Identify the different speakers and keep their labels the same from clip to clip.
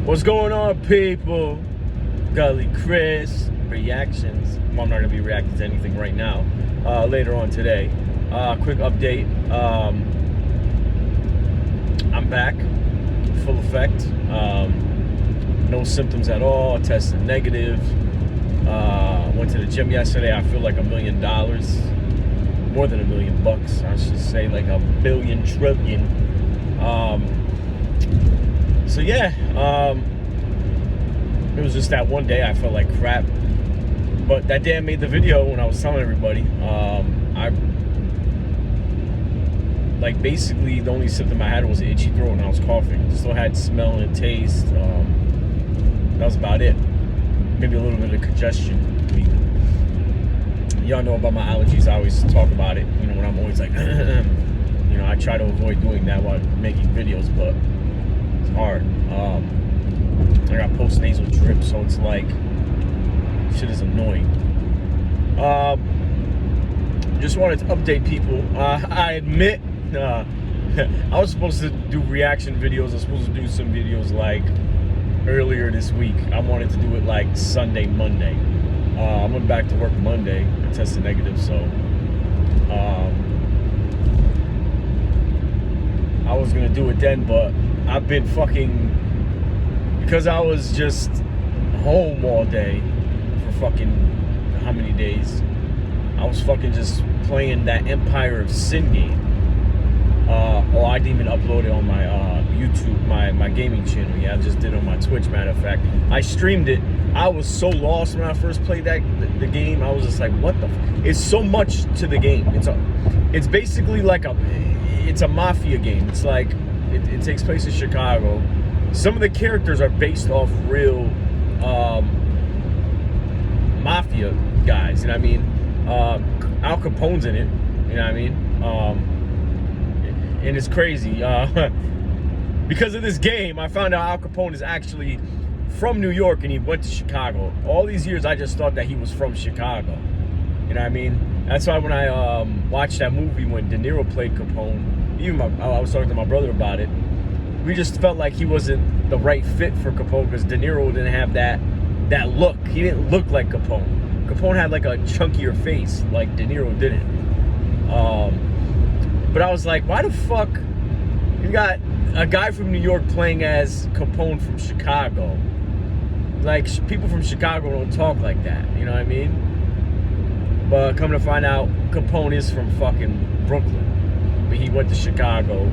Speaker 1: What's going on, people? Gully Chris reactions. Well, I'm not gonna be reacting to anything right now. Later on today. Quick update. I'm back, full effect. No symptoms at all. Tested negative. Went to the gym yesterday. I feel like $1 million, more than $1 million bucks. I should say like a billion trillion. So yeah, it was just that one day I felt like crap. But that day I made the video when I was telling everybody, I like basically the only symptom I had was an itchy throat and I was coughing. Still had smell and taste. That was about it. Maybe a little bit of congestion. Y'all know about my allergies. I always talk about it. You know, when I'm always like, you know, I try to avoid doing that while making videos, but it's hard. I got post-nasal drip, so it's like, shit is annoying. Just wanted to update people. I admit, I was supposed to do reaction videos. I was supposed to do some videos like earlier this week. I wanted to do it like Sunday, Monday. I went back to work Monday. I tested negative, so I was gonna do it then, but I've been fucking, because I was just home all day for fucking how many days? I was fucking just playing that Empire of Sin game. I didn't even upload it on my YouTube, my gaming channel. Yeah, I just did it on my Twitch, matter of fact. I streamed it. I was so lost when I first played the game. I was just like, what the it's so much to the game. It's basically like it's a mafia game. It's like it takes place in Chicago. Some of the characters are based off real mafia guys, you know what I mean? Al Capone's in it, you know what I mean? And it's crazy. Because of this game, I found out Al Capone is actually from New York and he went to Chicago. All these years, I just thought that he was from Chicago. You know what I mean? That's why when I watched that movie when De Niro played Capone, even I was talking to my brother about it, we just felt like he wasn't the right fit for Capone because De Niro didn't have that look. He didn't look like Capone. Capone had like a chunkier face, like De Niro didn't. But I was like, why the fuck you got a guy from New York playing as Capone from Chicago? Like, people from Chicago don't talk like that, you know what I mean? But come to find out, Capone is from fucking Brooklyn. But he went to Chicago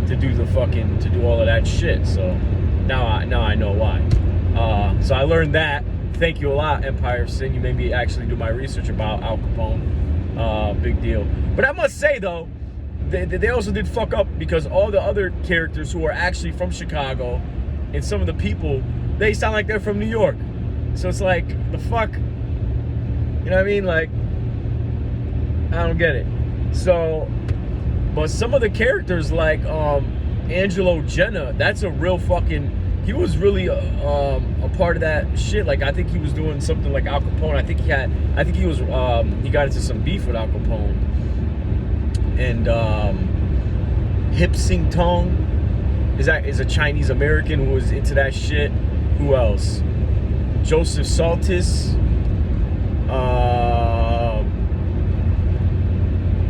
Speaker 1: to do all of that shit. So now I know why. So I learned that. Thank you a lot, Empire of Sin. You made me actually do my research about Al Capone. Big deal. But I must say though, they also did fuck up because all the other characters who are actually from Chicago and some of the people, they sound like they're from New York. So it's like, the fuck? You know what I mean? Like, I don't get it. So, but some of the characters like Angelo Jenna, that's a real fucking, he was really a part of that shit. Like, I think he was doing something like Al Capone. I think he got into some beef with Al Capone. And Hip Sing Tong is a Chinese American who was into that shit. Who else? Joseph Saltis.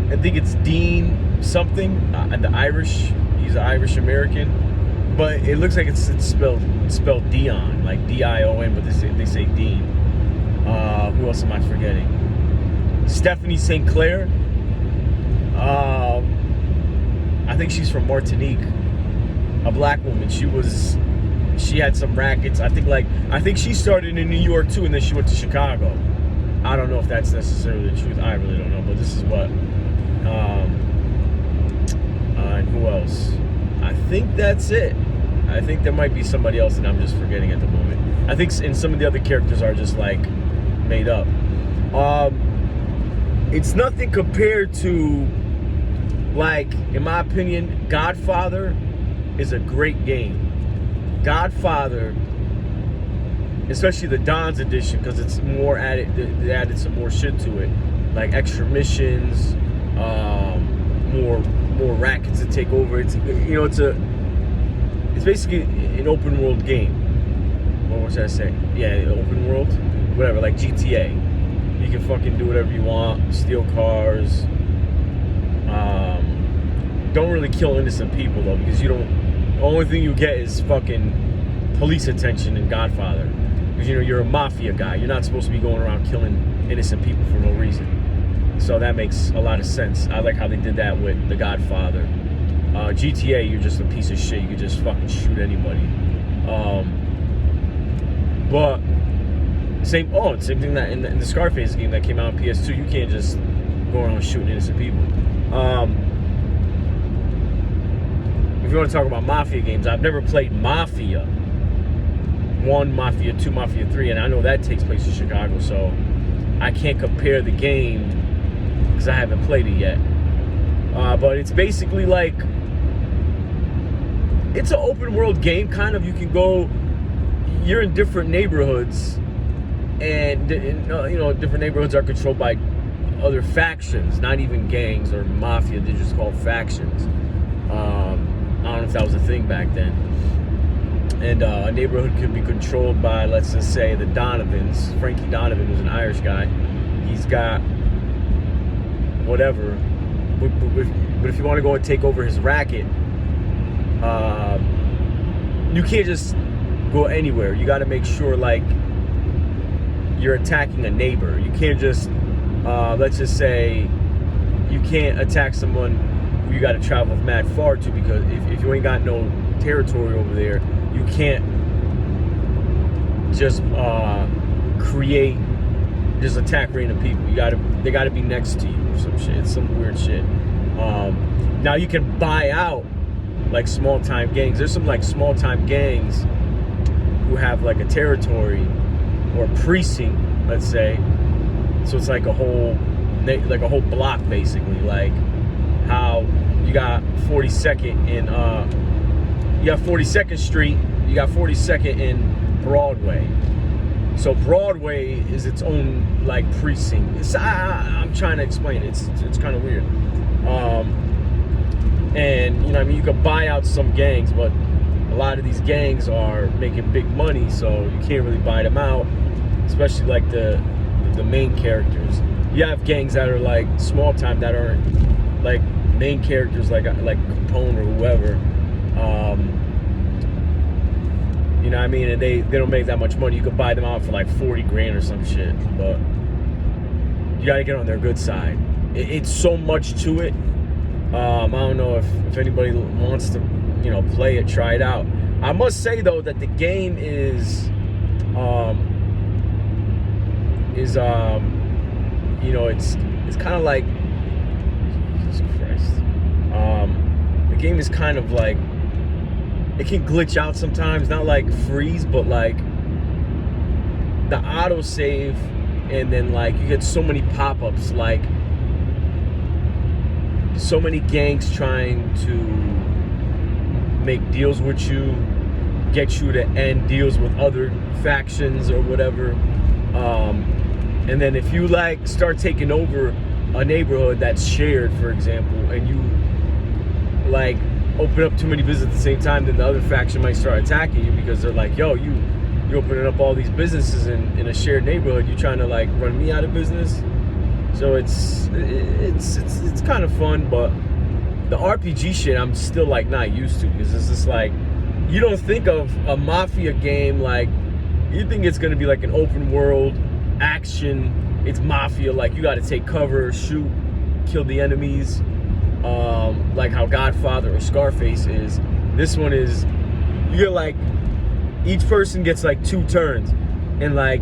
Speaker 1: I think it's Dean something. The Irish. He's an Irish American, but it looks like it's spelled Dion, like D-I-O-N, but they say Dean. Who else am I forgetting? Stephanie St. Clair. I think she's from Martinique, a black woman. She had some rackets. I think she started in New York too, and then she went to Chicago. I don't know if that's necessarily the truth. I really don't know, but this is what. And who else? I think that's it. I think there might be somebody else that I'm just forgetting at the moment. I think and some of the other characters are just like made up. It's nothing compared to, like, in my opinion, Godfather is a great game. Godfather, especially the Don's edition, because it's more added, they added some more shit to it, like extra missions, more rackets to take over. It's, you know, it's basically an open world game. what should I say? Yeah, open world, whatever, like GTA. You can fucking do whatever you want, steal cars. Don't really kill innocent people though, because you don't. The only thing you get is fucking police attention in Godfather, because you're a mafia guy. You're not supposed to be going around killing innocent people for no reason. So that makes a lot of sense. I like how they did that with The Godfather. GTA, you're just a piece of shit. You can just fucking shoot anybody. But same thing that in the Scarface game that came out on PS2, you can't just go around shooting innocent people. If you want to talk about Mafia games, I've never played Mafia 1, Mafia 2, Mafia 3, and I know that takes place in Chicago, so I can't compare the game because I haven't played it yet. But it's basically like, it's an open world game, kind of. You can go, you're in different neighborhoods, and different neighborhoods are controlled by other factions, not even gangs or mafia. They're just called factions. I don't know if that was a thing back then. And a neighborhood could be controlled by, let's just say, the Donovans. Frankie Donovan was an Irish guy. He's got whatever. But if you want to go and take over his racket, you can't just go anywhere. You got to make sure, like, you're attacking a neighbor. You can't just, let's just say, you can't attack someone who you got to travel mad far to, because if you ain't got no territory over there, you can't just just attack random people. They gotta be next to you or some shit. It's some weird shit. Now you can buy out like small time gangs. There's some like small time gangs who have like a territory or precinct, let's say. So it's like a whole block basically. Like how you got 42nd in you got 42nd Street, you got 42nd in Broadway. So Broadway is its own like precinct. I'm trying to explain it. It's kind of weird. And you could buy out some gangs, but a lot of these gangs are making big money, so you can't really buy them out. Especially like the main characters. You have gangs that are like small time that aren't like main characters, like Capone or whoever. You know what I mean? And they don't make that much money. You could buy them out for like 40 grand or some shit, but you gotta get on their good side. It's so much to it. I don't know if anybody wants to, play it, try it out. I must say though that the game is it's kind of like, Jesus Christ. The game is kind of like, it can glitch out sometimes, not like freeze, but like the autosave, and then like you get so many pop-ups, like so many gangs trying to make deals with you, get you to end deals with other factions or whatever. And then if you like start taking over a neighborhood that's shared, for example, and you like open up too many businesses at the same time, then the other faction might start attacking you, because they're like, yo, you're opening up all these businesses in a shared neighborhood. You trying to like run me out of business? So it's kind of fun, but the RPG shit I'm still like not used to, because it's just like, you don't think of a mafia game like, you think it's gonna be like an open world action. It's mafia, like you got to take cover, shoot, kill the enemies, like how Godfather or Scarface is. This one is, you get like, each person gets like 2 turns, and like,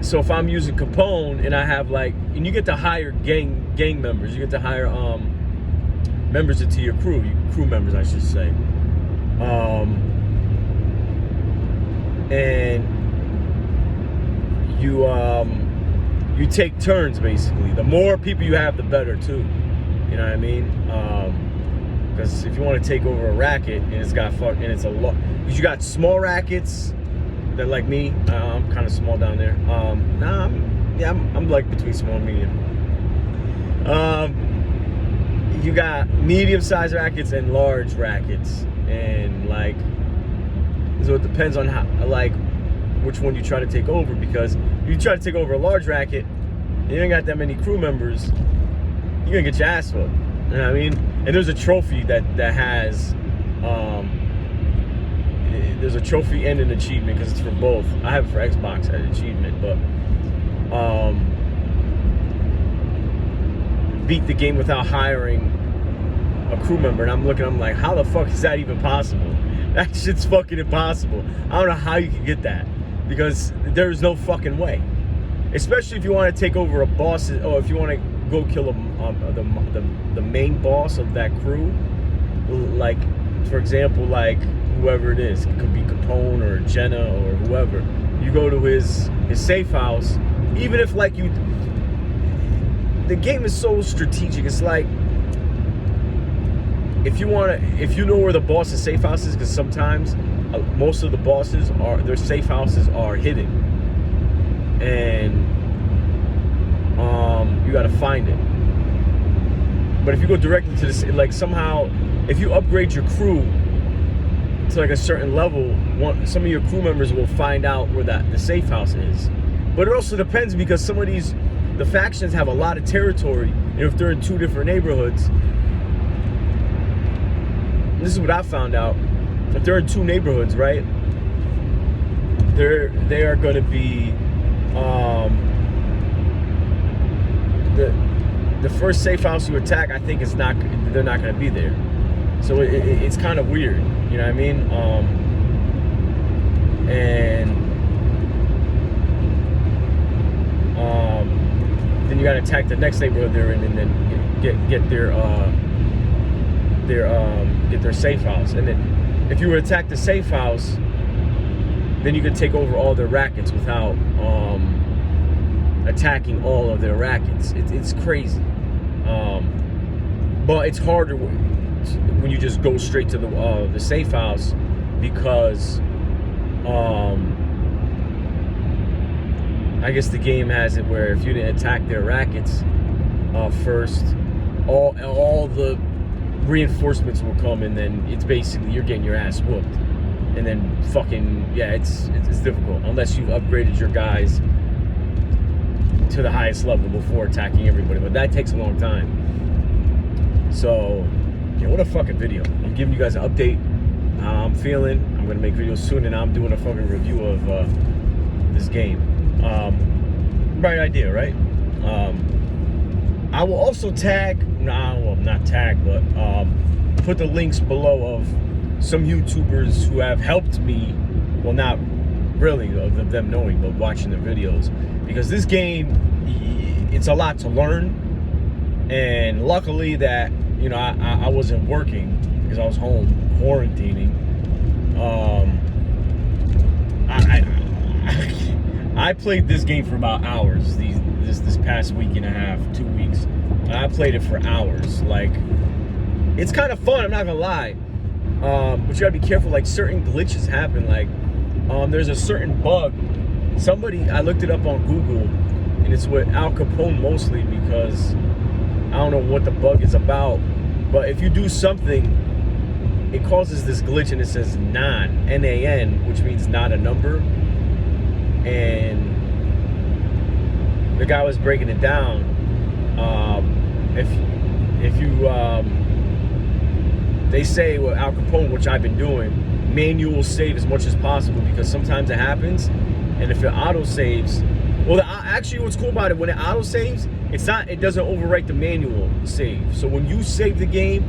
Speaker 1: so if I'm using Capone and I have like, and you get to hire gang members, you get to hire members into your crew members, I should say, and you take turns basically. The more people you have, the better too. You know what I mean? Because if you want to take over a racket and it's got it's a lot, because you got small rackets that, like me, I'm kind of small down there. I'm like between small and medium. You got medium-sized rackets and large rackets, and like, so it depends on how, like, which one you try to take over, because if you try to take over a large racket, you ain't got that many crew members, you're gonna get your ass whooped. You know what I mean? And there's a trophy that has, there's a trophy and an achievement, because it's for both. I have it for Xbox as an achievement, but beat the game without hiring a crew member. And I'm like, how the fuck is that even possible? That shit's fucking impossible. I don't know how you can get that, because there's no fucking way. Especially if you want to take over a boss, or if you want to go kill the main boss of that crew. Like, for example, like whoever it is, it could be Capone or Jenna or whoever. You go to his safe house, even if like you, the game is so strategic. It's like, if you know where the boss's safe house is, because sometimes most of the bosses their safe houses are hidden, and you got to find it. But if you go directly to the, like, somehow, if you upgrade your crew to like a certain level, some of your crew members will find out where the safe house is. But it also depends, because some of the factions have a lot of territory, and if they're in 2 different neighborhoods, this is what I found out, if they're in 2 neighborhoods, right, they are going to be, the first safe house you attack, I think they're not going to be there. So it's kind of weird, you know what I mean? Then you got to attack the next neighborhood they're in, and then get their safe house. And then if you were to attack the safe house, then you could take over all their rackets without attacking all of their rackets. It's crazy, but it's harder when you just go straight to the safe house, because I guess the game has it where if you didn't attack their rackets first, all the reinforcements will come, and then it's basically you're getting your ass whooped. And then fucking, yeah, it's difficult unless you've upgraded your guys to the highest level before attacking everybody, but that takes a long time. So yeah, what a fucking video. I'm giving you guys an update how I'm feeling. I'm gonna make videos soon, and I'm doing a fucking review of this game. Right idea, right? I will also put the links below of some YouTubers who have helped me, well, not really of them knowing, but watching their videos, because this game, it's a lot to learn. And luckily that, you know, I wasn't working, because I was home quarantining. I played this game for about hours this past week and a half, 2 weeks. I played it for hours. Like, it's kind of fun, I'm not gonna lie. But you gotta be careful, like certain glitches happen. Like, there's a certain bug. I looked it up on Google, and it's with Al Capone mostly, because I don't know what the bug is about. But if you do something, it causes this glitch, and it says NaN, N-A-N, which means not a number. And the guy was breaking it down. They say with Al Capone, which I've been doing, manual save as much as possible, because sometimes it happens, and if it auto saves, well, actually what's cool about it, when it auto saves, it doesn't overwrite the manual save. So when you save the game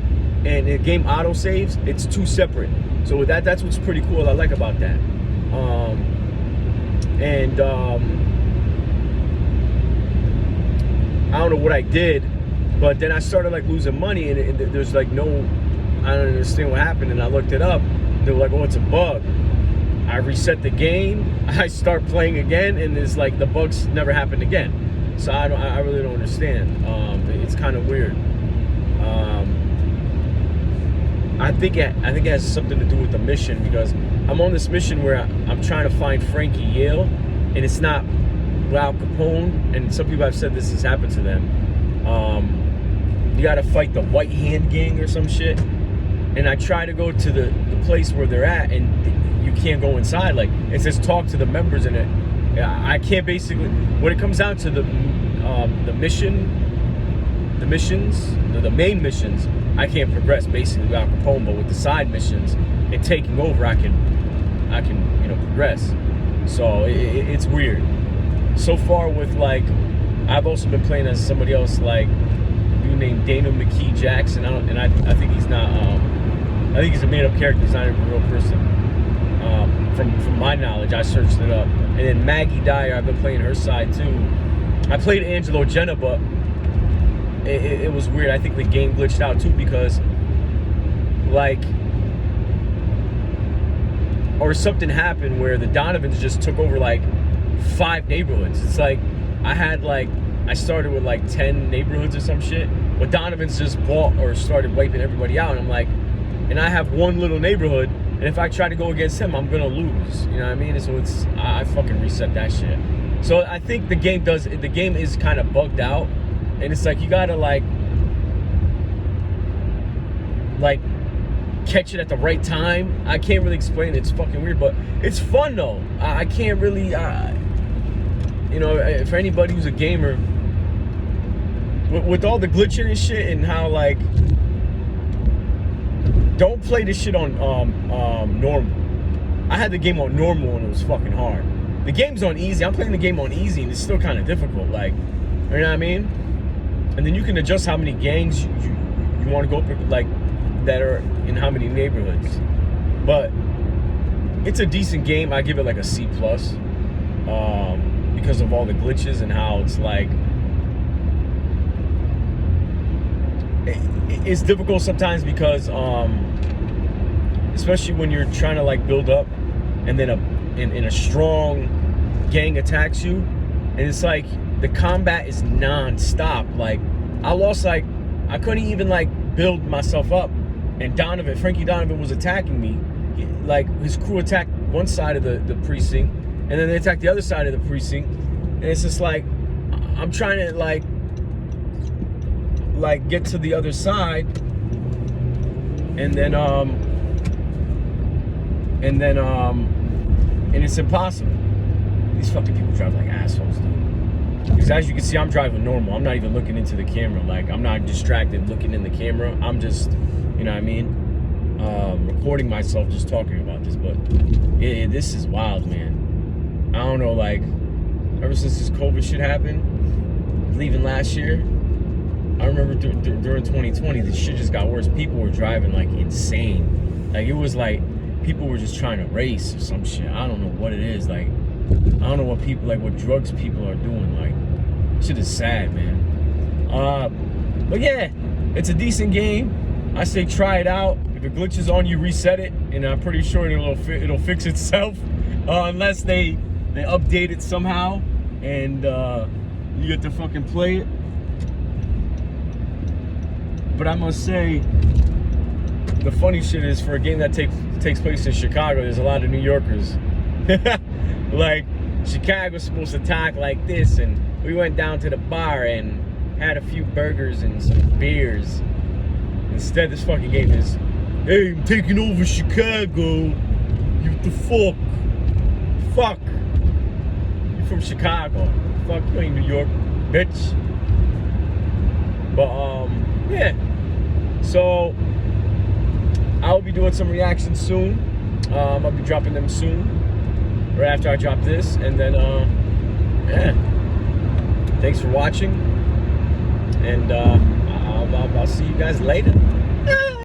Speaker 1: and the game auto saves, it's 2 separate. So with that's what's pretty cool. I like about that. I don't know what I did, but then I started like losing money, and there's like I don't understand what happened, and I looked it up. They were like, oh, it's a bug. I reset the game, I start playing again, and it's like the bugs never happened again. So I really don't understand. It's kind of weird. I think it has something to do with the mission, because I'm on this mission where I'm trying to find Frankie Yale, and it's not Al Capone, and some people have said this has happened to them. You gotta fight the White Hand Gang or some shit, and I try to go to the place where they're at, and you can't go inside. Like, it says talk to the members in it. I can't basically, when it comes down to the main missions, I can't progress basically without Capone. But with the side missions and taking over, I can progress. So it's weird. So far with, like, I've also been playing as somebody else, like a dude named Dana McKee Jackson. I think he's not. I think he's a made-up character. He's not even a real person. From my knowledge, I searched it up. And then Maggie Dyer, I've been playing her side too. I played Angelo Jenna, but it was weird. I think the game glitched out too because, like, or something happened where the Donovans just took over like 5 neighborhoods. It's like I started with like 10 neighborhoods or some shit, but Donovans just bought or started wiping everybody out. And I'm like, and I have one little neighborhood, and if I try to go against him, I'm gonna lose. You know what I mean? So I fucking reset that shit. So I think the game is kind of bugged out, and it's like you gotta like catch it at the right time. I can't really explain it. It's fucking weird, but it's fun though. I can't really, for anybody who's a gamer, with all the glitching and shit and how, like, don't play this shit on normal. I had the game on normal and it was fucking hard. The game's on easy. I'm playing the game on easy and it's still kind of difficult. Like, you know what I mean? And then you can adjust how many gangs you want to go up, like, that are in how many neighborhoods. But it's a decent game. I give it like a C+, because of all the glitches and how it's like it's difficult sometimes because especially when you're trying to like build up and then a strong gang attacks you, and it's like the combat is non-stop. Like, I lost, like, I couldn't even like build myself up, and Frankie Donovan was attacking me. Like, his crew attacked one side of the precinct, and then they attacked the other side of the precinct, and it's just like I'm trying to like get to the other side, and it's impossible. These fucking people drive like assholes, dude. Because as you can see, I'm driving normal. I'm not even looking into the camera. Like, I'm not distracted looking in the camera. I'm just, you know what I mean, recording myself just talking about this. But this is wild, man. I don't know, like, ever since this COVID shit happened, leaving last year, I remember during 2020, this shit just got worse. People were driving like insane. Like, it was like people were just trying to race or some shit. I don't know what it is. Like, I don't know what people, like, what drugs people are doing. Like, shit is sad, man. But yeah, it's a decent game. I say try it out. If it glitches on you, reset it, and I'm pretty sure it'll fix itself, unless they update it somehow and you get to fucking play it. But I must say, the funny shit is, for a game that takes place in Chicago, there's a lot of New Yorkers. Like, Chicago's supposed to talk like this, and we went down to the bar and had a few burgers and some beers. Instead, this fucking game is, hey, I'm taking over Chicago. You the fuck? Fuck. You're from Chicago. Fuck, you ain't New York, bitch. But, yeah. So, I'll be doing some reactions soon. I'll be dropping them soon, right after I drop this. And then, yeah. Thanks for watching. And I'll see you guys later.